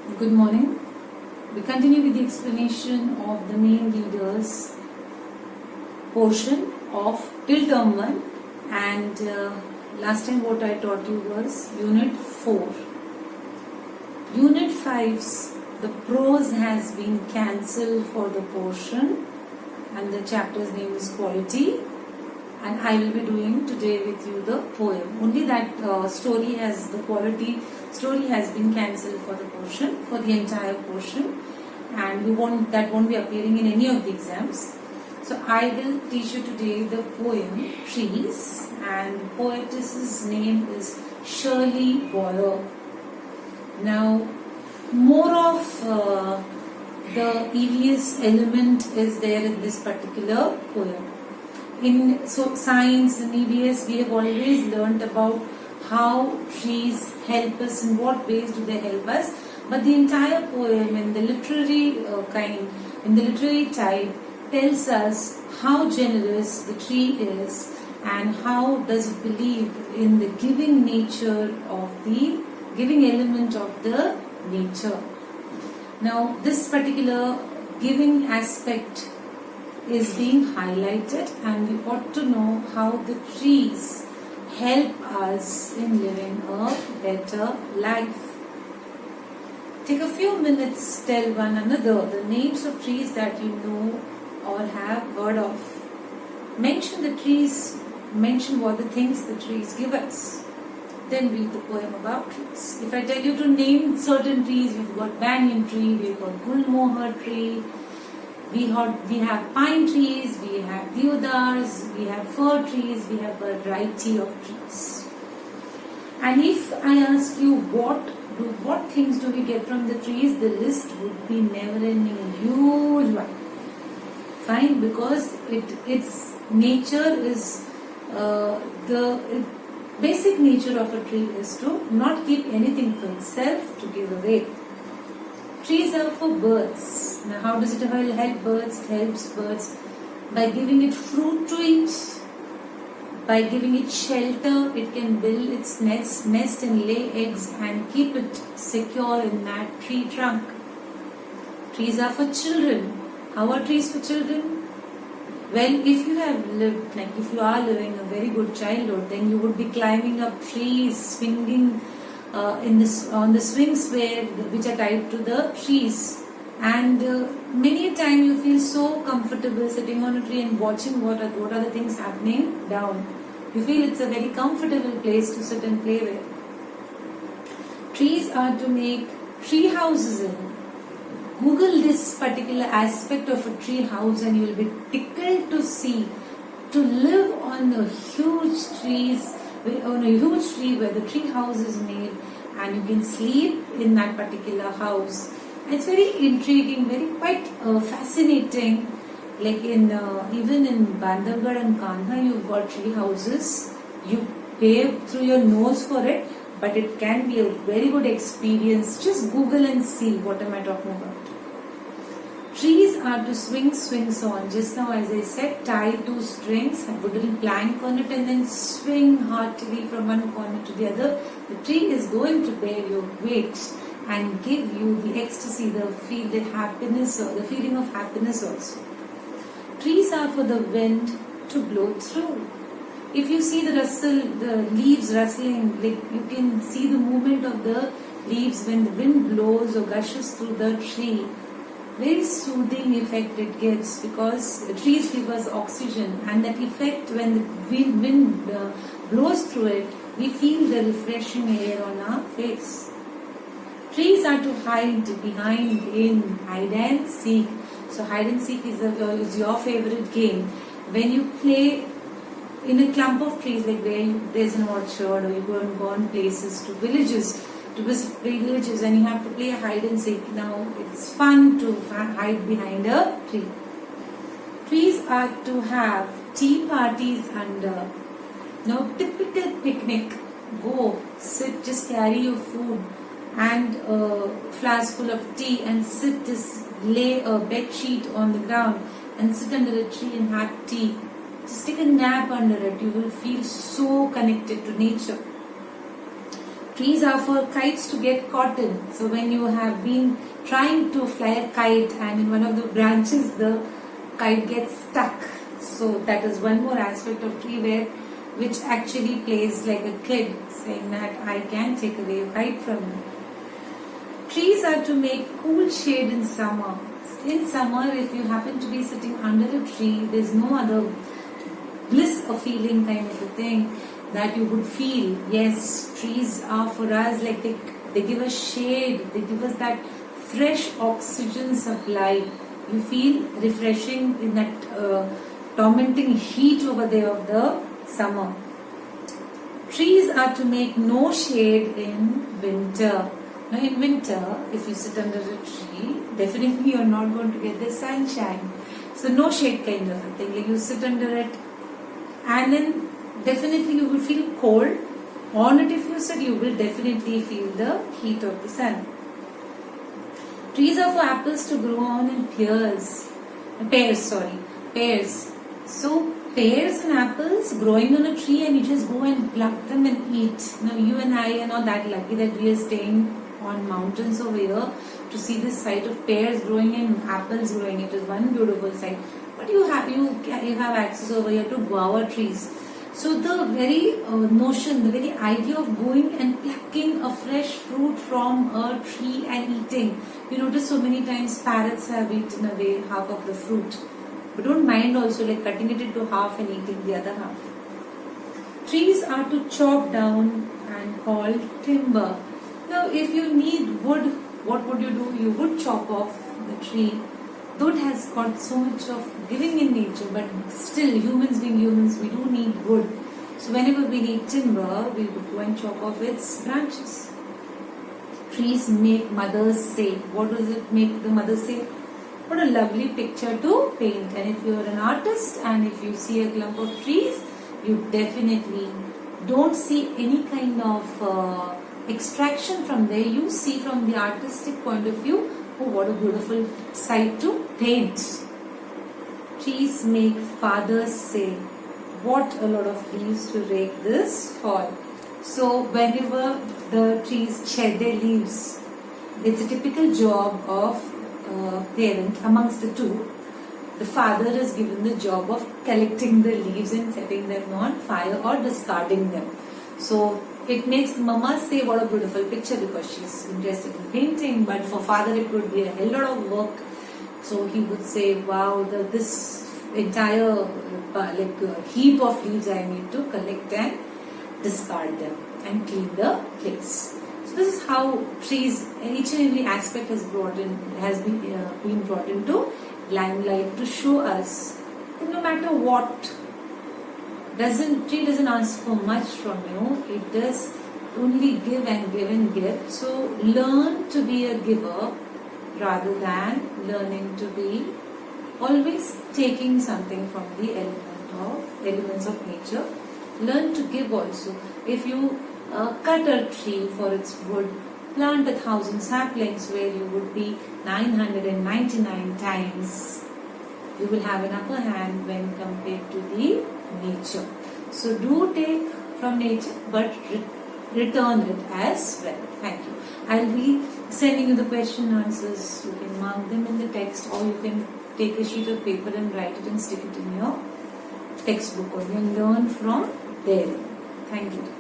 Good morning. We continue with the explanation of the main leaders portion of till term 1, and last time what I taught you was unit 4. Unit 5's the prose has been cancelled for the portion and the chapter's name is quality, and I will be doing today with you the poem. Only that story has the quality story has been cancelled for the portion, for the entire portion, and that won't be appearing in any of the exams. So I will teach you today the poem Trees, and the poetess's name is Shirley Boyer. Now more of the EVS element is there in this particular poem. In science and EVS, we have always learnt about how trees help us, in what ways do they help us, but the entire poem in the literary in the literary type, tells us how generous the tree is and how does it believe in the giving nature of the giving element of the nature. Now this particular giving aspect is being highlighted, and we ought to know how the trees help us in living a better life. Take a few minutes, tell one another the names of trees that you know or have heard of. Mention the trees, mention what the things the trees give us. Then read the poem about trees. If I tell you to name certain trees, we've got banyan tree, we've got gulmohar tree, we have pine trees, we have deodars, we have fir trees, we have a variety of trees. And if I ask you what things do we get from the trees, the list would be never-ending, a huge one. Fine, because its nature is the basic nature of a tree is to not keep anything for itself, to give away. Trees are for birds. Now how does it help birds? It helps birds by giving it fruit to eat, by giving it shelter. It can build its nest and lay eggs and keep it secure in that tree trunk. Trees are for children. How are trees for children? Well, if you have lived, if you are living a very good childhood, then you would be climbing up trees, swinging on the swings which are tied to the trees, and many a time you feel so comfortable sitting on a tree and watching what are the things happening down. You feel it's a very comfortable place to sit and play with. Trees are to make tree houses in. Google this particular aspect of a tree house and you will be tickled to see, to live on a huge tree where the tree house is made and you can sleep in that particular house. It's very intriguing, very quite fascinating. Like even in Bandhavgarh and Kanha, you've got tree houses. You pay through your nose for it, but it can be a very good experience. Just Google and see what am I talking about. Trees are to swings on. Just now, as I said, tie 2 strings, have a wooden plank on it, and then swing heartily from one corner to the other. The tree is going to bear your weight and give you the ecstasy, the happiness, or the feeling of happiness also. Trees are for the wind to blow through. If you see the leaves rustling, like you can see the movement of the leaves when the wind blows or gushes through the tree. Very soothing effect it gives, because the trees give us oxygen, and that effect when the wind blows through it, we feel the refreshing air on our face. Trees are to hide behind in hide and seek. So hide and seek is your favorite game. When you play in a clump of trees, like where there's an orchard, or you go on places to visit villages, and you have to play hide and seek. Now it's fun to hide behind a tree. Trees are to have tea parties under. Now typical picnic, go sit, just carry your food and a flask full of tea and sit, just lay a bed sheet on the ground and sit under a tree and have tea. Just take a nap under it. You will feel so connected to nature. Trees are for kites to get caught in. So when you have been trying to fly a kite and in one of the branches the kite gets stuck. So that is one more aspect of tree which actually plays like a kid, saying that I can take away a kite from you. Trees are to make cool shade in summer. In summer, if you happen to be sitting under a tree, there's no other bliss or feeling kind of a thing that you would feel. Yes, trees are for us like they give us shade, they give us that fresh oxygen supply. You feel refreshing in that tormenting heat over there of the summer. Trees are to make no shade in winter. Now in winter, if you sit under a tree, definitely you are not going to get the sunshine. So no shade kind of a thing. Like you sit under it and then definitely you will feel cold. On it if you sit, you will definitely feel the heat of the sun. Trees are for apples to grow on in pears. So pears and apples growing on a tree and you just go and pluck them and eat. Now you and I are not that lucky that we are staying on mountains over here to see this sight of pears growing and apples growing. It is one beautiful sight. But you have access over here to guava trees. So the very notion, the very idea of going and plucking a fresh fruit from a tree and eating. You notice so many times parrots have eaten away half of the fruit. But don't mind also like cutting it into half and eating the other half. Trees are to chop down and called timber. Now if you need wood, what would you do? You would chop off the tree. Though it has got so much of giving in nature, but still humans being humans, we do need wood. So whenever we need timber, we would go and chop off its branches. Trees make mothers say. What does it make the mother say? What a lovely picture to paint. And if you are an artist and if you see a clump of trees, you definitely don't see any kind of extraction from there. You see from the artistic point of view, oh, what a beautiful sight to paint. Trees make fathers say. What a lot of leaves to rake this fall. So whenever the trees shed their leaves, it's a typical job of parent amongst the two. The father is given the job of collecting the leaves and setting them on fire or discarding them. So it makes mama say what a beautiful picture because she's interested in painting, but for father it would be a hell lot of work. So he would say, wow, this entire heap of leaves I need to collect and discard them and clean the place. So this is how trees, each and every aspect has been brought into limelight to show us that no matter what, tree doesn't ask for much from you. It does only give and give and give. So learn to be a giver rather than learning to be always taking something from the elements of nature. Learn to give also. If you cut a tree for its wood, plant 1,000 saplings where you would be 999 times. You will have an upper hand when compared to the nature. So do take from nature but return it as well. Thank you. I'll be sending you the question answers. You can mark them in the text or you can take a sheet of paper and write it and stick it in your textbook or you can learn from there. Thank you.